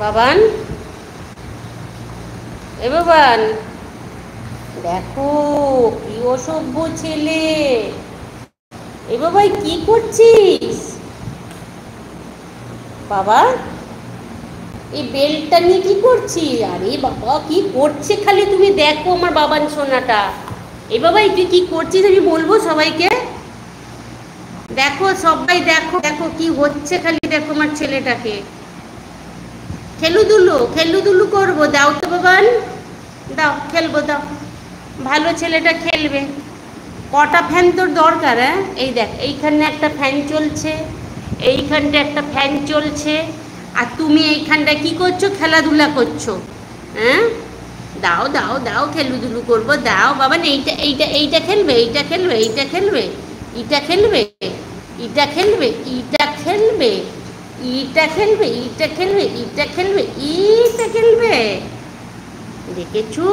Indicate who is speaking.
Speaker 1: বাবান, এ বাবান, দেখো কি অসভ্য ছেলে। এ বাবাই কি করছিস বাবা? এই বেলটা নিয়ে কি করছিস? আরে বাবা কি করছে খালি তুমি দেখো আমার বাবান সোনাটা। এ বাবাই তুই কি করছিস আমি বলবো সবাইকে? দেখো সবাই দেখো, দেখো কি হচ্ছে খালি দেখো আমার ছেলেটাকে। খেলুদুলু করবো, দাও তো বাবান, দাও খেলবো দাও। ভালো ছেলেটা খেলবে। কটা ফ্যান তোর দরকার? হ্যাঁ এই দেখ, এইখানে একটা ফ্যান চলছে, এইখানটা একটা ফ্যান চলছে, আর তুমি এইখানটা কি করছো? খেলাধুলা করছো। হ্যাঁ দাও দাও দাও, খেলুদুলু করবো, দাও বাবা। এইটা এইটা এইটা খেলবে, এইটা খেলবে, এইটা খেলবে, ইটা খেলবে, ইটা খেলবে, ইটা খেলবে, ইটা খেলবে, ইটা খেলবে, ইটা খেলবে, ইটা খেলবে। দেখেছো?